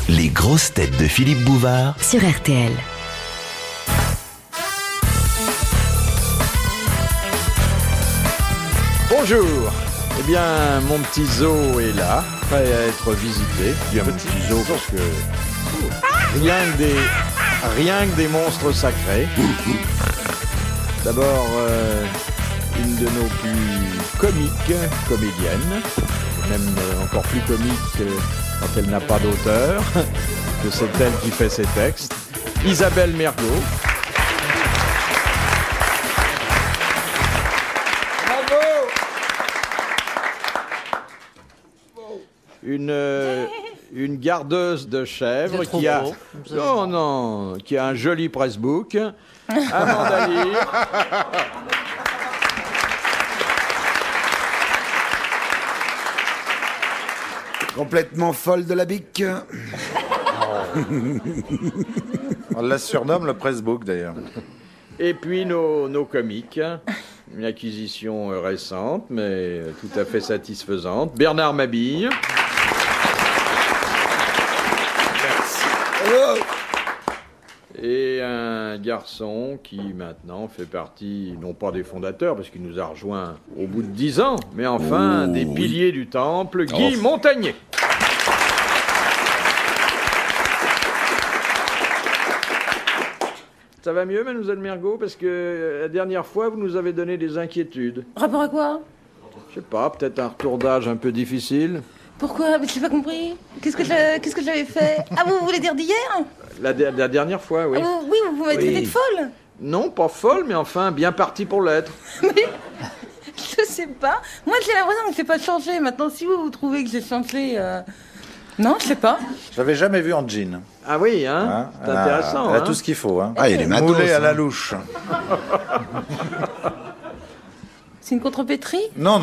Les grosses têtes de Philippe Bouvard sur RTL. Bonjour. Eh bien, mon petit zoo est là, prêt à être visité. Je dis un petit zoo parce que rien que des monstres sacrés. D'abord, une de nos plus comiques comédiennes, même encore plus comique quand elle n'a pas d'auteur, que c'est elle qui fait ses textes, Isabelle Mergo. Une gardeuse de chèvres qui a qui a un joli pressbook. Amanda Lear. Complètement folle de la bique. On la surnomme le pressbook d'ailleurs. Et puis nos comiques. Une acquisition récente, mais tout à fait satisfaisante. Bernard Mabille. Et un garçon qui maintenant fait partie, non pas des fondateurs, parce qu'il nous a rejoints au bout de 10 ans, mais enfin des piliers du temple, Guy Montagnier. Ça va mieux, mademoiselle Mergo, parce que la dernière fois, vous nous avez donné des inquiétudes. Rapport à quoi? Je sais pas, peut-être un retour d'âge un peu difficile. Pourquoi? Mais j'ai pas compris. Qu'est-ce que j'avais fait? Ah, vous voulez dire d'hier? La dernière fois, oui. Ah, oui, vous m'avez traité de folle. Non, pas folle, mais enfin, bien parti pour l'être. Mais je sais pas. Moi, j'ai l'impression que j'ai pas changé. Maintenant, si vous trouvez que j'ai changé... Non, je sais pas. Je l'avais jamais vu en jean. Ah oui, hein, c'est intéressant. Elle a tout ce qu'il faut. Hein. Ah, il est matos. Moulé à la louche. C'est une contrepétrie? Non.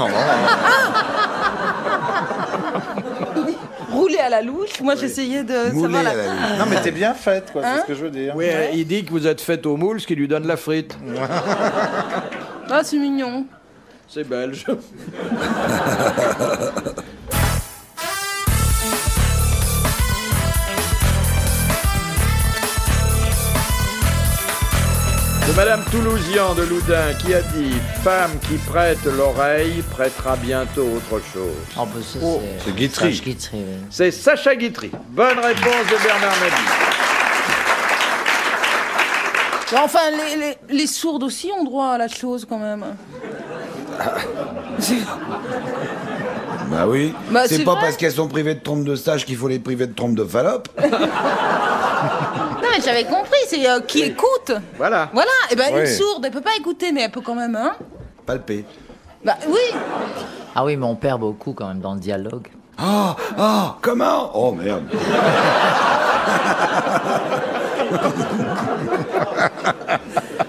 Rouler à la louche. Moi, j'essayais de Moulé savoir à la louche. Non, mais t'es bien faite, quoi. C'est ce que je veux dire. Oui, il dit que vous êtes faite au moule, ce qui lui donne la frite. Ah, c'est mignon. C'est belge. De Madame Toulousian de Loudun qui a dit « Femme qui prête l'oreille prêtera bientôt autre chose Oh, bah ça, c'est Guitry. Sacha Guitry, oui. ». C'est Sacha Guitry. Bonne réponse de Bernard Mabille. Enfin, les sourdes aussi ont droit à la chose, quand même. Bah oui. Bah, c'est c'est pas vrai. parce qu'elles sont privées de trompe de stage qu'il faut les priver de trompe de fallope. Non, mais j'avais compris, c'est qui écoute. Voilà. Voilà, et ben une Oui. sourde, elle peut pas écouter, mais elle peut quand même, hein. Palpé. Bah oui. Ah oui, mais on perd beaucoup quand même dans le dialogue. Comment? Oh merde.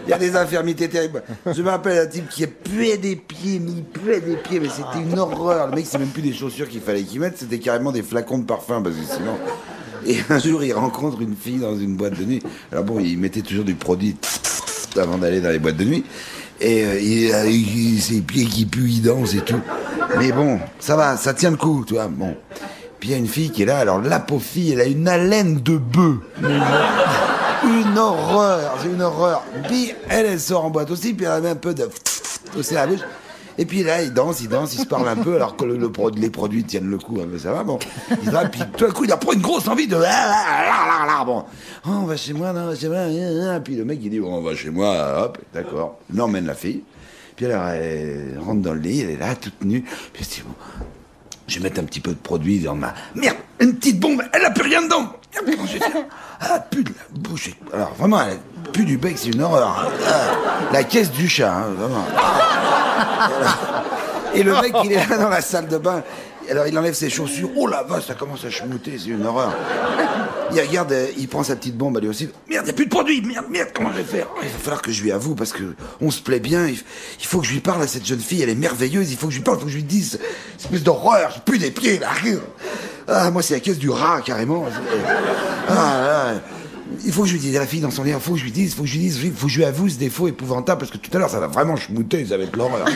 Il y a des infirmités terribles. Je me rappelle un type qui a pué des pieds, mais c'était une horreur. Le mec, c'est même plus des chaussures qu'il fallait qu'il mette, c'était carrément des flacons de parfum, parce que sinon... Et un jour, il rencontre une fille dans une boîte de nuit. Alors bon, il mettait toujours du produit avant d'aller dans les boîtes de nuit. Et il ses pieds qui puent, il danse et tout. Mais bon, ça va, ça tient le coup, tu vois. Bon. Puis il y a une fille qui est là. Alors la pauvre fille, elle a une haleine de bœuf. Une horreur, c'est une horreur. Puis elle sort en boîte aussi, puis elle avait un peu de aussi à la bouche. Et puis là, ils dansent, ils se parlent un peu, alors que les produits tiennent le coup, hein, mais ça va, bon. Puis tout d'un coup, il apprend une grosse envie de... Bon, oh, on va chez moi, non, on va chez moi, puis le mec, il dit, bon, on va chez moi, hop, d'accord. Il emmène la fille. Puis alors, elle rentre dans le lit, elle est là, toute nue. Puis elle se dit, bon, je vais mettre un petit peu de produit dans ma... Merde, une petite bombe, elle a plus rien dedans. Merde, comment je vais faire? Ah, pue de la bouche. Alors, vraiment, elle pue du bec, c'est une horreur. La caisse du chat, hein, vraiment. Et le mec, il est là dans la salle de bain. Alors, il enlève ses chaussures. Oh la vache, ça commence à chemouter, c'est une horreur. Il regarde, il prend sa petite bombe, elle aussi. Merde, il n'y a plus de produit. Merde, comment je vais faire? Il va falloir que je lui avoue, parce que on se plaît bien. Il faut que je lui parle à cette jeune fille, elle est merveilleuse. Il faut que je lui parle, il faut que je lui dise. Cette espèce d'horreur, je pue des pieds, là. Ah, moi, c'est la caisse du rat, carrément. Ah, là. Il faut que je lui dise à la fille dans son lit, il faut que je lui dise, il faut que je lui avoue ce défaut épouvantable, parce que tout à l'heure, ça va vraiment chemouter, ça va être l'horreur.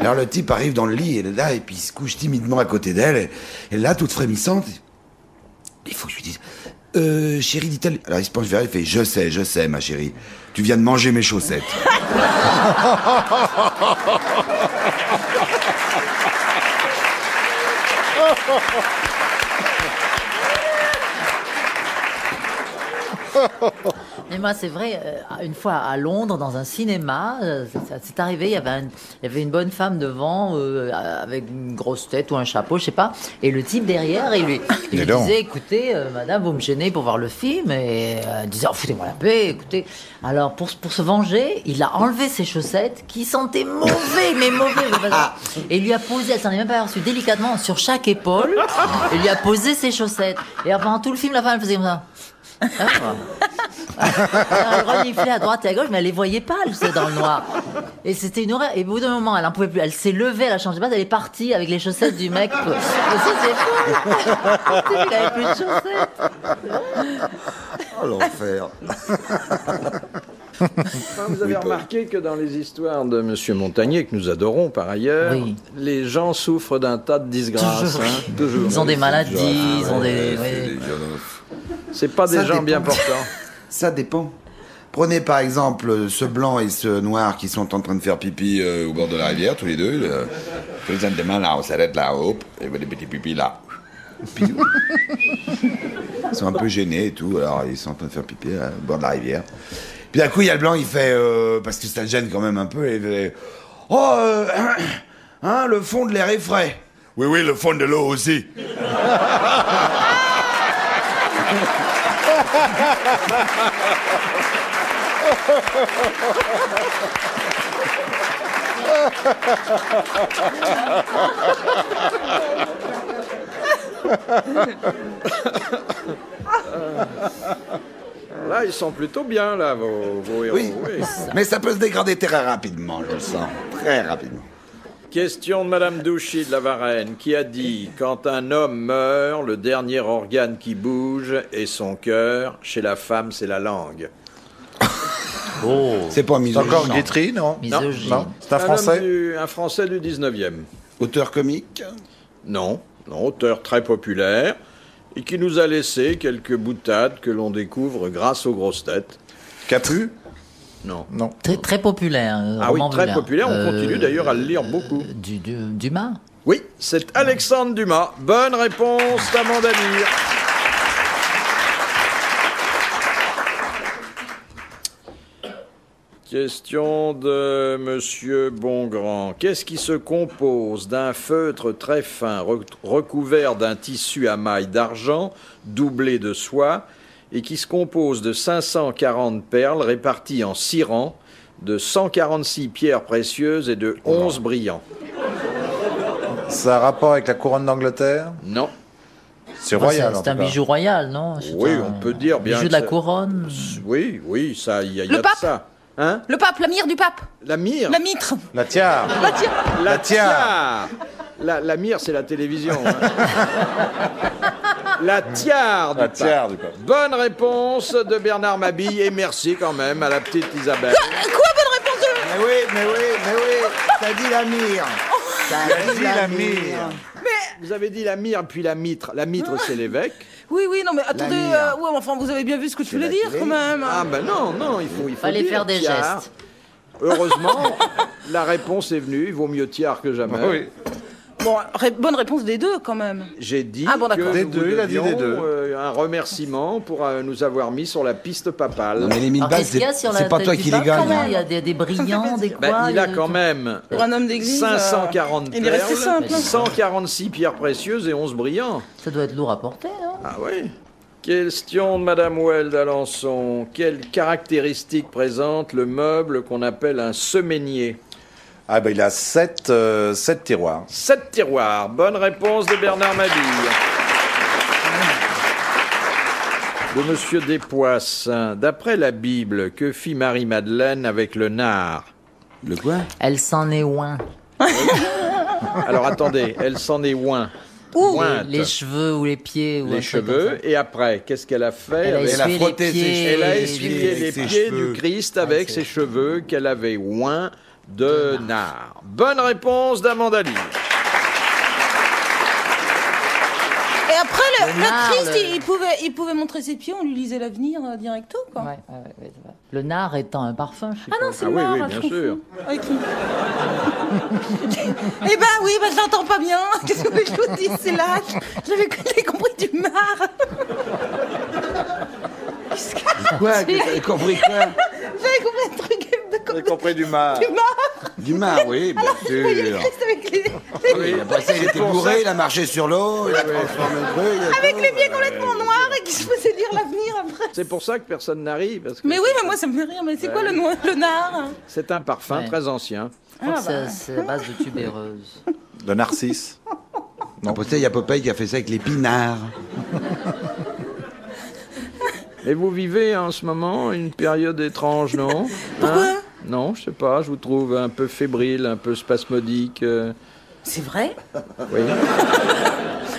Alors le type arrive dans le lit, elle est là, et puis il se couche timidement à côté d'elle, elle est là, toute frémissante. Il faut que je lui dise. Chérie, dit-elle. Alors il se penche vers elle, il fait je sais, ma chérie. Tu viens de manger mes chaussettes. Mais moi, c'est vrai, une fois à Londres, dans un cinéma, c'est arrivé, il y avait une bonne femme devant, avec une grosse tête ou un chapeau, je sais pas, et le type derrière, il lui disait, écoutez, madame, vous me gênez pour voir le film, et elle disait, oh, foutez-moi la paix, écoutez. Alors, pour se venger, il a enlevé ses chaussettes, qui sentaient mauvais, et il lui a posé, elle s'en est même pas aperçue, délicatement, sur chaque épaule, il lui a posé ses chaussettes. Et pendant tout le film, la femme, elle faisait comme ça. Elle reniflait à droite et à gauche, mais elle les voyait pas, elle faisait dans le noir. Et c'était une horreur. Et au bout d'un moment, elle en pouvait plus. Elle s'est levée, elle a changé de place, elle est partie avec les chaussettes du mec. Et ça, c'est fou. Il avait plus de chaussettes. Oh l'enfer. Vous avez remarqué que dans les histoires de Monsieur Montagnier, que nous adorons par ailleurs, Oui. les gens souffrent d'un tas de disgrâces. Toujours. Toujours. Ils ont des maladies, ils ont des. C'est oui. C'est pas des Ça gens dépend. bien portants. Ça dépend. Prenez par exemple ce blanc et ce noir qui sont en train de faire pipi au bord de la rivière, tous les deux. Tous les mains là, on s'arrête là, hop, et des petits pipis là. Piou. Ils sont un peu gênés et tout, alors ils sont en train de faire pipi au bord de la rivière. Puis d'un coup, il y a le blanc, il fait, parce que ça le gêne quand même un peu, et il fait, oh, le fond de l'air est frais. Oui, oui, le fond de l'eau aussi. Là, ils sont plutôt bien, là, vos héros. Oui, mais ça peut se dégrader très rapidement, je le sens. Très rapidement. Question de Madame Douchy de la Varenne, qui a dit « Quand un homme meurt, le dernier organe qui bouge est son cœur. Chez la femme, c'est la langue. C'est pas C'est misogyne. encore non. Guitry, non? Misogyne. Non, c'est un homme Français. un Français du 19e. Auteur comique. Non, auteur très populaire et qui nous a laissé quelques boutades que l'on découvre grâce aux grosses têtes. Capu? Non. Non. Très, très populaire. Ah oui, roman très vulgaire. populaire, on continue d'ailleurs à le lire beaucoup. Dumas. Oui, c'est Alexandre Dumas. Bonne réponse d'Amanda Lear. Question de Monsieur Bongrand. Qu'est-ce qui se compose d'un feutre très fin recouvert d'un tissu à mailles d'argent doublé de soie et qui se compose de 540 perles réparties en 6 rangs, de 146 pierres précieuses et de 11 brillants? Ça a rapport avec la couronne d'Angleterre? Non. C'est royal, en C'est un tout cas. bijou royal, non? C'est Oui, un on peut dire bien bijou que de la ça- couronne. Oui, ça, il y a Le de pape ça. Hein? Le pape, la mire du pape. La mire? La mitre. La tiare. La tiare. La mire, c'est la télévision. Hein. La tiare du La pape. tiare du pape. Bonne réponse de Bernard Mabille et merci quand même à la petite Isabelle. Quoi, bonne réponse de... Mais oui, t'as dit la mire. T'as dit la mire. Vous avez dit la mire puis la mitre. La mitre, c'est l'évêque. Oui, non, mais attendez, mire. ouais, enfin, vous avez bien vu ce que je voulais la dire, télé. quand même. Ah ben non, il faut Fallait dire faire des tiare. gestes. Heureusement, la réponse est venue. Il vaut mieux tiare que jamais. Oui. Bon, bonne réponse des deux, quand même. J'ai dit Ah bon, d'accord. que Des nous deux, il a dit devions, des deux. un remerciement pour nous avoir mis sur la piste papale. Non, mais les 1000 Alors, balles, qu'est-ce qu'il y a sur la c'est pas tête toi du qui les pape, gagne. comment Il y a des brillants, des quoi Ben, il a des- quand même Pour un homme d'église. 540 il est resté perles, simple. 146 pierres précieuses et 11 brillants. Ça doit être lourd à porter, non? Ah oui. Question de Madame Well d'Alençon. Quelles caractéristiques présente le meuble qu'on appelle un semainier? Ah ben il a 7 tiroirs. 7 tiroirs. Bonne réponse de Bernard Mabille. De Monsieur Despoisses. D'après la Bible, que fit Marie-Madeleine avec le nard? Le quoi? Elle s'en est oint. Alors attendez, elle s'en est oint. Ou Ointe. les cheveux ou les pieds. Ou un Les truc cheveux. comme ça. Et après, qu'est-ce qu'elle a fait Elle a avec- Elle a essuyé frotté les ses pieds. cheveux. Elle a les essuyé pieds les avec ses pieds cheveux. du Christ avec ses cheveux qu'elle avait oints de nard. Bonne réponse d'Amanda Lear. Et après, le nard, Christ, il pouvait montrer ses pieds, on lui lisait l'avenir directo, quoi. Ouais, c'est vrai. Le nard étant un parfum, je suppose. Ah non, c'est Ah oui, le oui, nard, bien je sûr. confonds. Avec qui Eh ben oui, je l'entends pas bien. Qu'est-ce que je vous dis, c'est l'âge. J'avais compris du mar. Quoi? T'as compris quoi? J'avais compris un truc J'ai compris du mal. Du mar, oui, bien Vous voyez le sûr. Christ avec les Oui, après ça, il était bourré, il a marché sur l'eau, il a transformé le truc. avec les pieds complètement noirs et qui se faisait lire l'avenir après. C'est pour ça que personne n'arrive. Parce que Mais oui, mais moi ça me fait rire. Mais c'est quoi le nard? c'est un parfum Ouais. très ancien. Je crois que c'est à base de tubéreuse. De narcisse. Après ça, il y a Popeye qui a fait ça avec les pinards. Et vous vivez en ce moment une période étrange, non? Pourquoi? Non, je sais pas, je vous trouve un peu fébrile, un peu spasmodique. C'est vrai? Oui,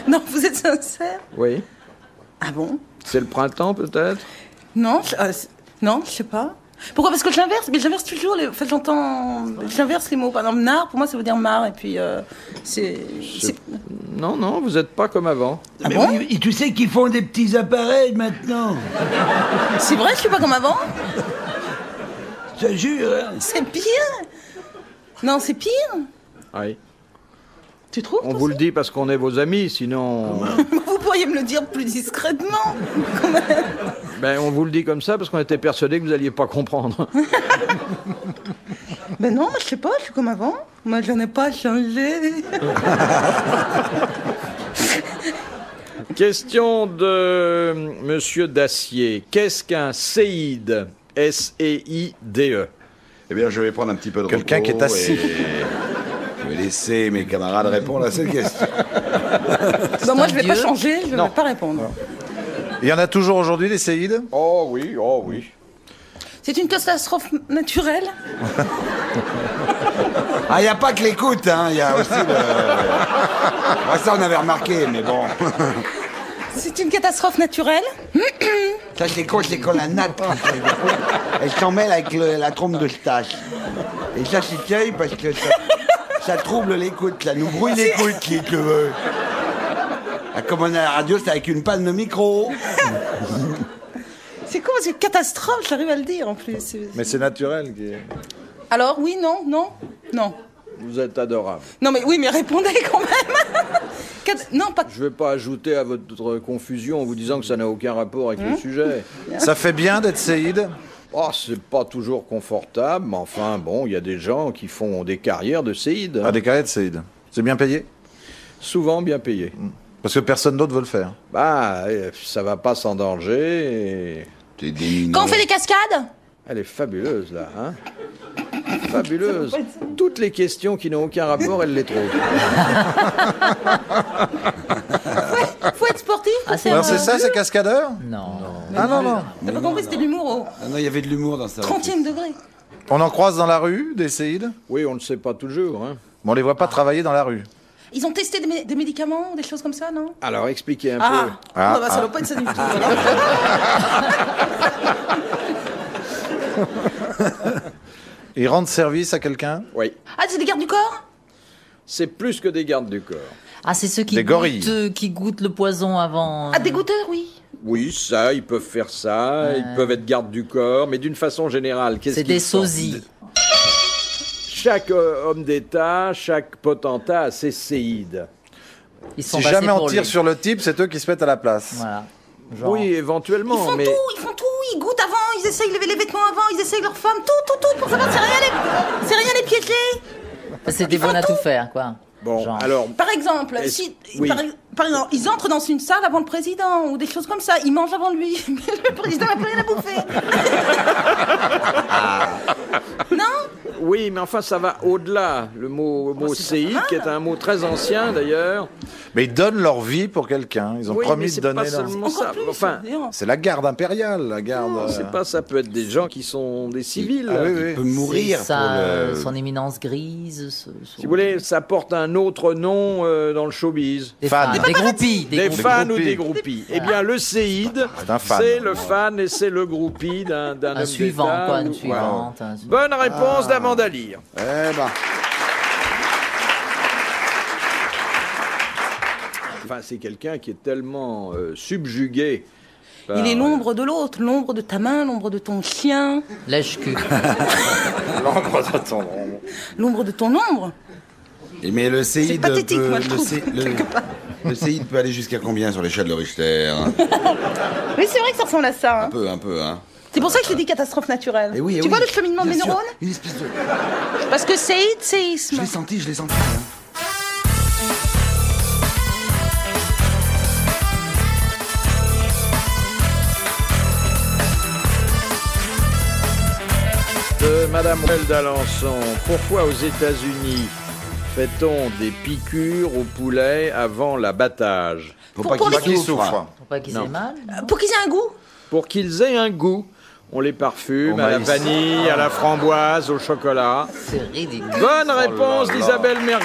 Non, vous êtes sincère? oui. Ah bon? C'est le printemps peut-être? Non, non, je sais pas. Pourquoi? Parce que j'inverse, mais j'inverse toujours les. En fait, j'inverse les mots. Par exemple, nard, pour moi, ça veut dire marre, et puis c'est. Non, vous n'êtes pas comme avant. Ah bon? Et tu sais qu'ils font des petits appareils maintenant. C'est vrai, je suis pas comme avant? Je te jure. Hein. C'est pire? Non, c'est pire? Oui. Tu trouves? On toi, vous le dit parce qu'on est vos amis, sinon... Vous pourriez me le dire plus discrètement, quand même. Ben, on vous le dit comme ça parce qu'on était persuadés que vous n'alliez pas comprendre. Ben non, moi, je sais pas, je suis comme avant. Moi, je n'ai pas changé. Question de Monsieur Dacier. Qu'est-ce qu'un séide? S-E-I-D-E. Eh bien, je vais prendre un petit peu de Quelqu'un repos qui est assis. et je vais laisser mes camarades répondre à cette question. Ben moi, je vais dieu. pas changer, je vais pas répondre. Il y en a toujours aujourd'hui des séides? Oh oui, oh oui. C'est une catastrophe naturelle. Ah, il n'y a pas que l'écoute, hein, il y a aussi le... Ah, ça, on avait remarqué, mais bon. C'est une catastrophe naturelle. Ça, c'est quand la natte, elle s'en mêle avec la trompe de stache. Et ça, c'est terrible parce que ça trouble l'écoute, là, nous brouille l'écoute, qui te veut. Ah, comme on est à la radio, c'est avec une panne de micro. C'est quoi? C'est une catastrophe, j'arrive à le dire en plus. Mais c'est naturel. Alors, oui, non, non, non. Vous êtes adorable. Non, mais oui, mais répondez quand même. Non, pas. Je ne vais pas ajouter à votre confusion en vous disant que ça n'a aucun rapport avec le sujet. Ça fait bien d'être séide? Oh, c'est pas toujours confortable, mais enfin, bon, il y a des gens qui font des carrières de séide. Ah, des carrières de séide. C'est bien payé? Souvent bien payés. Parce que personne d'autre veut le faire. Bah, ça va pas sans danger. T'es déminant. Quand on fait des cascades? Elle est fabuleuse, là, hein? Fabuleuse. Toutes les questions qui n'ont aucun rapport, elle les trouve. Faut être sportif. Ah, c'est Alors c'est ça, c'est cascadeur? Non. Ah non, non. T'as pas compris, c'était de l'humour au Ah non, il y avait de l'humour dans ça. 30e degré. On en croise dans la rue, des séides? Oui, on ne le sait pas toujours, hein. Mais on les voit pas travailler dans la rue. Ils ont testé des médicaments, des choses comme ça, non? Alors, expliquez un Ah, peu. ah, bah, ça doit pas être ça du tout. Ils rendent service à quelqu'un? Oui. Ah, c'est des gardes du corps? C'est plus que des gardes du corps. Ah, c'est ceux Des gorilles. qui goûtent le poison avant. Ah, des goûteurs, oui. Oui, ça, ils peuvent faire ça, ils peuvent être gardes du corps, mais d'une façon générale, qu'est-ce C'est qu'ils des font? sosies. Chaque homme d'État, chaque potentat a ses séides. Ils sont Si passés jamais on pour tire lui. sur le type, c'est eux qui se mettent à la place. Voilà. Genre. Oui, éventuellement, Ils font mais... tout, ils goûtent avant, ils essayent les vêtements avant, ils essayent leur femme, tout, pour savoir c'est rien les piéger. C'est des bonnes à tout faire, quoi. Bon, Genre. alors, Par exemple, Est-ce- si, oui. par exemple, ils entrent dans une salle avant le président, ou des choses comme ça, ils mangent avant lui. Le président n'a plus rien à bouffer. Non? oui, mais enfin, ça va au-delà. Le mot séide, qui est un mot très ancien, d'ailleurs. Mais ils donnent leur vie pour quelqu'un. Ils ont Oui, mais promis de c'est donner pas leur... seulement Encore ça. plus. Enfin, d'ailleurs. C'est la garde impériale, la garde... non, c'est pas, ça peut être des gens qui sont des civils. Ah oui, Il oui. peut mourir C'est pour le... son éminence grise. Si vous voulez, ça porte un autre nom dans le showbiz. Des Fans. fans. Des groupies. Des groupies. fans ou groupies. des groupies. Eh bien, le séide, C'est un fan. c'est le fan et c'est le groupie d'un homme Un suivant, d'État quoi, ou- une suivante. un- Bonne réponse d'Amanda Lear. Eh ben. Enfin, c'est quelqu'un qui est tellement subjugué. Il est l'ombre de l'autre, l'ombre de ta main, l'ombre de ton chien, Lèche-cul. L'ombre de ton ombre. l'ombre de ton ombre. Mais le séide C'est pathétique, peut, moi, je trouve, le séide peut aller jusqu'à combien sur l'échelle de Richter? Oui, c'est vrai que ça ressemble à ça. hein. Un peu, hein. C'est pour ça que je te dis catastrophe naturelle. Et oui, tu oui. vois le cheminement Bien des sûr. neurones? Une espèce de... Parce que séide, séisme. Je l'ai senti. Hein. De Madame Roel d'Alençon, pourquoi aux États-Unis fait-on des piqûres au poulet avant l'abattage? Faut Pour- pas pour qu'il les- souffre. Faut pas qu'il s'ait mal. Pour qu'ils aient un goût. Pour qu'ils aient un goût. On les parfume Au à la maïs. vanille, à la framboise, au chocolat. C'est ridicule. Bonne réponse d'Isabelle Mergo.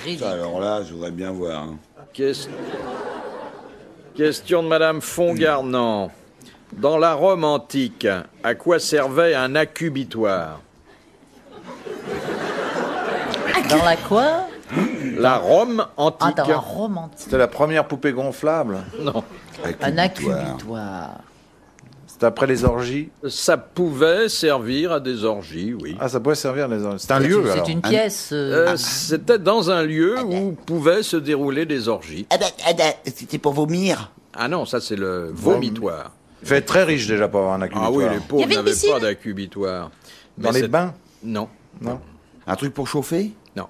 Ridicule. Alors là, je voudrais bien voir. hein. Question de Madame Fongarnant. Dans la Rome antique, à quoi servait un accubitoire? Dans la quoi? La Rome Ah, antique. dans la romantique. C'était la première poupée gonflable. Non. Un Accubitoire. accubitoire. C'était après les orgies. Ça pouvait servir à des orgies, oui. Ah, ça pouvait servir les orgies. C'est un lieu, alors. C'est une pièce. C'était dans un lieu où pouvaient se dérouler des orgies. C'était pour vomir. Ah non, ça c'est le vomitoire. Il fait être très riche déjà pour avoir un accubitoire. Ah oui, les Il y pauvres avait une n'avaient piscine pas d'accubitoire. Dans Mais les c'est- bains. Non, Non. Un truc pour chauffer? non.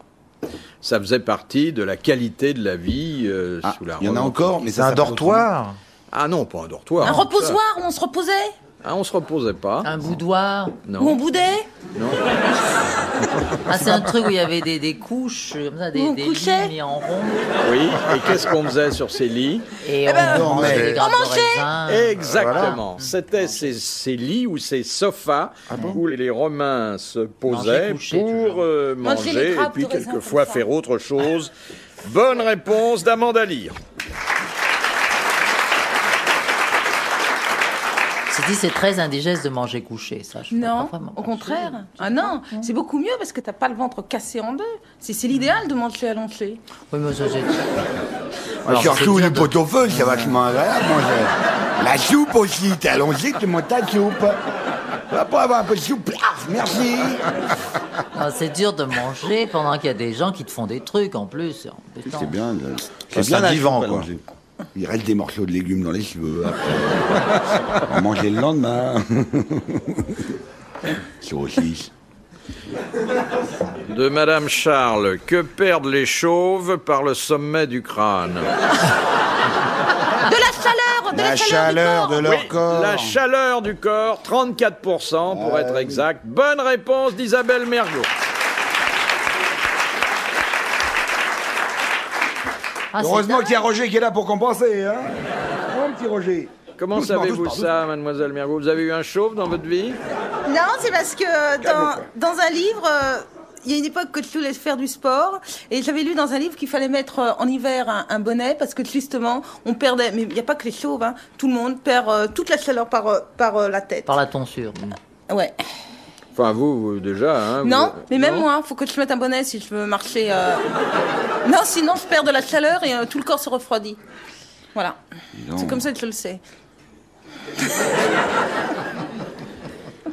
Ça faisait partie de la qualité de la vie Ah, sous la il y en a Rome encore, antique. mais C'est ça un s'appelle dortoir. Ah non, pas un dortoir. Un Ça. reposoir où on se reposait. Ah, on se reposait pas. Un boudoir. Où on Non. boudait. Non. Ah, c'est un truc où il y avait des couches, comme ça, Où des on lits couchait. mis en rond. Oui. Et qu'est-ce qu'on faisait sur ces lits? Et ben, on mangeait on des grappes de mangeait. raisin. Exactement. C'était ces lits ou ces sofas où les Romains se posaient Manger couché, pour toujours. Manger les manger et grappes puis de raisin quelquefois comme ça. faire autre chose. Bonne réponse d'Amanda Lear. C'est dit, c'est très indigeste de manger couché, ça. Je Non, crois pas vraiment. au contraire. Ah non, c'est beaucoup mieux parce que t'as pas le ventre cassé en deux. C'est l'idéal de manger allongé. Oui, mais ça, c'est... Alors, surtout le pot-au-feu, c'est vachement agréable. La soupe aussi, t'es allongé, tu montes ta soupe. On va pas avoir un peu de soupe, plaf, merci. Non, c'est dur de manger pendant qu'il y a des gens qui te font des trucs en plus. C'est embêtant. C'est bien. C'est un divan, quoi. allongé. Il reste des morceaux de légumes dans les cheveux. Après. On va manger le lendemain. Saucisse. De Madame Charles, que perdent les chauves par le sommet du crâne? De la chaleur, de la, chaleur du corps. leur corps. La chaleur du corps, 34% pour être exact. Bonne réponse d'Isabelle Mergo. Ah, c'est Heureusement dingue. qu'il y a Roger qui est là pour compenser. Hein. Mon petit Roger. Comment Doucement, savez-vous doucement, ça, mademoiselle Mergo? Vous avez eu un chauve dans votre vie? Non, c'est parce que dans un livre, il y a une époque que je voulais faire du sport et j'avais lu dans un livre qu'il fallait mettre en hiver un bonnet parce que justement on perdait, mais il n'y a pas que les chauves, hein, tout le monde perd toute la chaleur par la tête. Par la tonsure. Ouais. Enfin, vous, déjà. Hein, Non, vous- mais même non moi, faut que je mette un bonnet si je veux marcher. Non, sinon je perds de la chaleur et tout le corps se refroidit. Voilà. C'est comme ça que je le sais.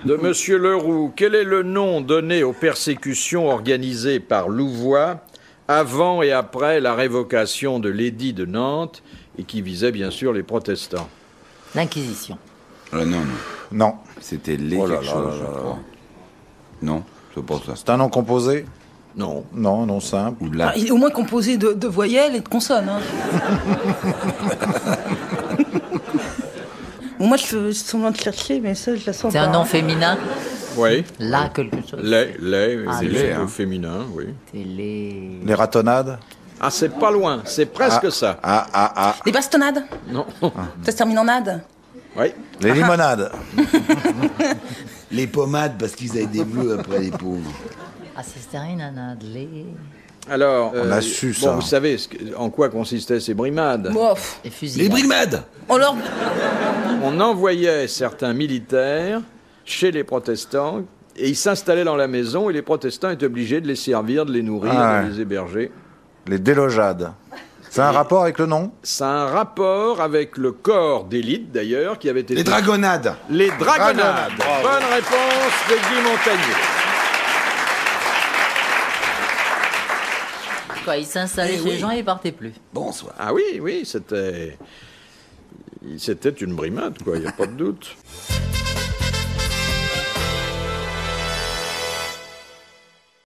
De Monsieur Leroux, quel est le nom donné aux persécutions organisées par Louvois avant et après la révocation de l'édit de Nantes et qui visait bien sûr les protestants? L'Inquisition. Non, non. Non. C'était les Oh là quelque là chose, là je là crois. Non, c'est pas ça. C'est un nom composé? Non. Non, non simple. Ou de la... Il est au moins composé de voyelles et de consonnes. Hein. Bon, moi, je fais semblant de chercher, mais ça, je la sens C'est pas. un nom féminin. Oui. Là, quelque chose. Les, Ah, c'est les, les hein. au féminin, oui. C'est les... Les ratonnades? Ah, c'est pas loin, c'est presque ça. Ah. Les bastonnades. Non. Ça se termine en ade. Oui. Les limonades? Les pommades, parce qu'ils avaient des bleus après, les pauvres. Ah, c'est termine un ade. Les... Alors, On a su ça. Bon, vous savez en quoi consistaient ces brimades? Bon, pff, Les fusillades. Les brimades. on leur... On envoyait certains militaires chez les protestants Et ils s'installaient dans la maison et les protestants étaient obligés de les servir, de les nourrir, Ah ouais. de les héberger. Les délogeades. C'est un rapport avec le nom? Ça a un rapport avec le corps d'élite, d'ailleurs, qui avait été... Les dragonnades. Les dragonnades. Bravo. Bonne réponse de Guy Montagnier. Quoi, il s'installait Eh chez oui. les gens et il partait plus. Bonsoir. Ah oui, oui, c'était une brimade, quoi, il n'y a pas de doute.